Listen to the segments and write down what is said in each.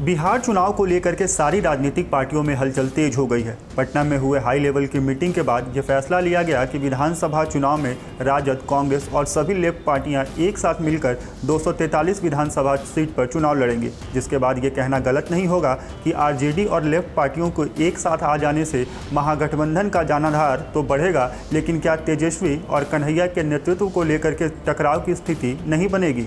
बिहार चुनाव को लेकर के सारी राजनीतिक पार्टियों में हलचल तेज हो गई है। पटना में हुए हाई लेवल की मीटिंग के बाद यह फैसला लिया गया कि विधानसभा चुनाव में राजद, कांग्रेस और सभी लेफ्ट पार्टियां एक साथ मिलकर 243 विधानसभा सीट पर चुनाव लड़ेंगी। जिसके बाद ये कहना गलत नहीं होगा कि आरजेडी और लेफ्ट पार्टियों को एक साथ आ जाने से महागठबंधन का जनाधार तो बढ़ेगा, लेकिन क्या तेजस्वी और कन्हैया के नेतृत्व को लेकर के टकराव की स्थिति नहीं बनेगी?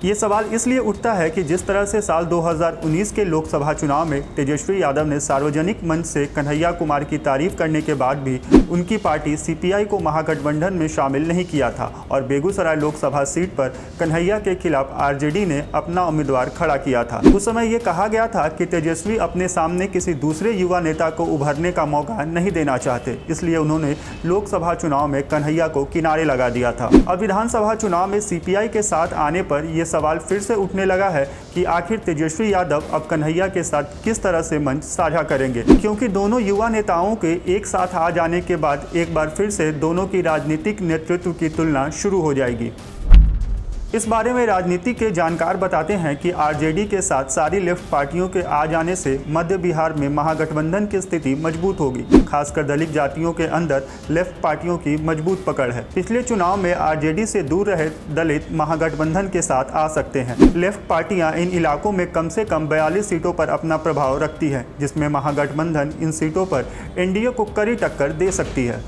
ये सवाल इसलिए उठता है कि जिस तरह से साल 2019 के लोकसभा चुनाव में तेजस्वी यादव ने सार्वजनिक मंच से कन्हैया कुमार की तारीफ करने के बाद भी उनकी पार्टी सीपीआई को महागठबंधन में शामिल नहीं किया था और बेगूसराय लोकसभा सीट पर कन्हैया के खिलाफ आरजेडी ने अपना उम्मीदवार खड़ा किया था। उस समय ये कहा गया था कि तेजस्वी अपने सामने किसी दूसरे युवा नेता को उभरने का मौका नहीं देना चाहते, इसलिए उन्होंने लोकसभा चुनाव में कन्हैया को किनारे लगा दिया था। अब विधानसभा चुनाव में सीपीआई के साथ आने पर यह सवाल फिर से उठने लगा है कि आखिर तेजस्वी यादव अब कन्हैया के साथ किस तरह से मंच साझा करेंगे, क्योंकि दोनों युवा नेताओं के एक साथ आ जाने के बाद एक बार फिर से दोनों की राजनीतिक नेतृत्व की तुलना शुरू हो जाएगी। इस बारे में राजनीति के जानकार बताते हैं कि आरजेडी के साथ सारी लेफ्ट पार्टियों के आ जाने से मध्य बिहार में महागठबंधन की स्थिति मजबूत होगी। खासकर दलित जातियों के अंदर लेफ्ट पार्टियों की मजबूत पकड़ है। पिछले चुनाव में आरजेडी से दूर रहे दलित महागठबंधन के साथ आ सकते हैं। लेफ्ट पार्टियां इन इलाकों में कम से कम 42 सीटों पर अपना प्रभाव रखती है, जिसमें महागठबंधन इन सीटों पर एनडीए को कड़ी टक्कर दे सकती है।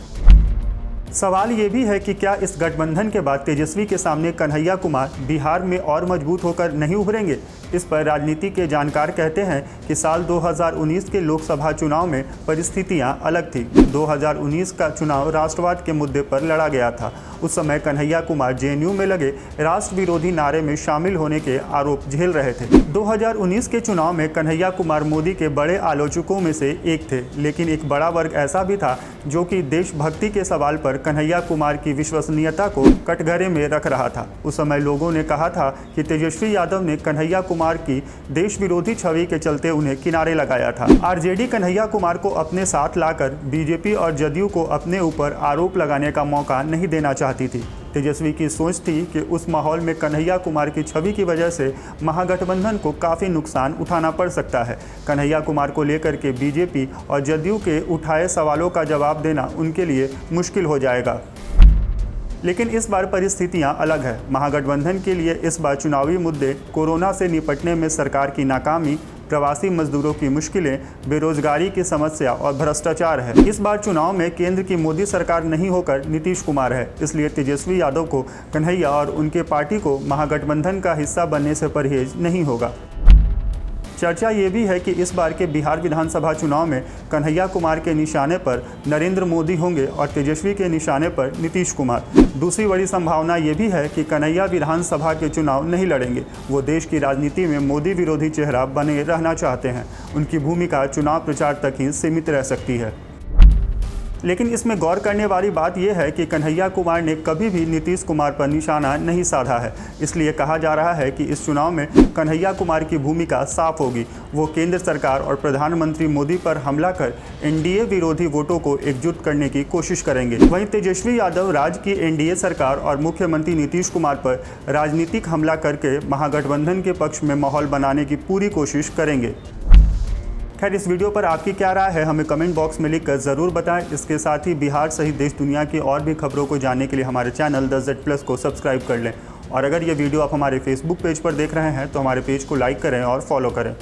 सवाल ये भी है कि क्या इस गठबंधन के बाद तेजस्वी के सामने कन्हैया कुमार बिहार में और मजबूत होकर नहीं उभरेंगे? इस पर राजनीति के जानकार कहते हैं कि साल 2019 के लोकसभा चुनाव में परिस्थितियां अलग थी। 2019 का चुनाव राष्ट्रवाद के मुद्दे पर लड़ा गया था। उस समय कन्हैया कुमार जेएनयू में लगे राष्ट्र विरोधी नारे में शामिल होने के आरोप झेल रहे थे। 2019 के चुनाव में कन्हैया कुमार मोदी के बड़े आलोचकों में से एक थे, लेकिन एक बड़ा वर्ग ऐसा भी था जो कि देशभक्ति के सवाल पर कन्हैया कुमार की विश्वसनीयता को कटघरे में रख रहा था। उस समय लोगों ने कहा था कि तेजस्वी यादव ने कन्हैया कुमार की देश विरोधी छवि के चलते उन्हें किनारे लगाया था। आरजेडी कन्हैया कुमार को अपने साथ लाकर बीजेपी और जदयू को अपने ऊपर आरोप लगाने का मौका नहीं देना चाहती थी। तेजस्वी की सोच थी कि उस माहौल में कन्हैया कुमार की छवि की वजह से महागठबंधन को काफ़ी नुकसान उठाना पड़ सकता है। कन्हैया कुमार को लेकर के बीजेपी और जदयू के उठाए सवालों का जवाब देना उनके लिए मुश्किल हो जाएगा। लेकिन इस बार परिस्थितियां अलग है। महागठबंधन के लिए इस बार चुनावी मुद्दे कोरोना से निपटने में सरकार की नाकामी, प्रवासी मजदूरों की मुश्किलें, बेरोजगारी की समस्या और भ्रष्टाचार है। इस बार चुनाव में केंद्र की मोदी सरकार नहीं होकर नीतीश कुमार है, इसलिए तेजस्वी यादव को कन्हैया और उनके पार्टी को महागठबंधन का हिस्सा बनने से परहेज नहीं होगा। चर्चा ये भी है कि इस बार के बिहार विधानसभा चुनाव में कन्हैया कुमार के निशाने पर नरेंद्र मोदी होंगे और तेजस्वी के निशाने पर नीतीश कुमार। दूसरी बड़ी संभावना ये भी है कि कन्हैया विधानसभा के चुनाव नहीं लड़ेंगे। वो देश की राजनीति में मोदी विरोधी चेहरा बने रहना चाहते हैं। उनकी भूमिका चुनाव प्रचार तक ही सीमित रह सकती है। लेकिन इसमें गौर करने वाली बात यह है कि कन्हैया कुमार ने कभी भी नीतीश कुमार पर निशाना नहीं साधा है। इसलिए कहा जा रहा है कि इस चुनाव में कन्हैया कुमार की भूमिका साफ होगी। वो केंद्र सरकार और प्रधानमंत्री मोदी पर हमला कर एनडीए विरोधी वोटों को एकजुट करने की कोशिश करेंगे। वहीं तेजस्वी यादव राज्य की एनडीए सरकार और मुख्यमंत्री नीतीश कुमार पर राजनीतिक हमला करके महागठबंधन के पक्ष में माहौल बनाने की पूरी कोशिश करेंगे। खैर, इस वीडियो पर आपकी क्या राय है हमें कमेंट बॉक्स में लिखकर ज़रूर बताएं। इसके साथ ही बिहार सहित देश दुनिया की और भी खबरों को जानने के लिए हमारे चैनल द Z+ को सब्सक्राइब कर लें। और अगर ये वीडियो आप हमारे फेसबुक पेज पर देख रहे हैं तो हमारे पेज को लाइक करें और फॉलो करें।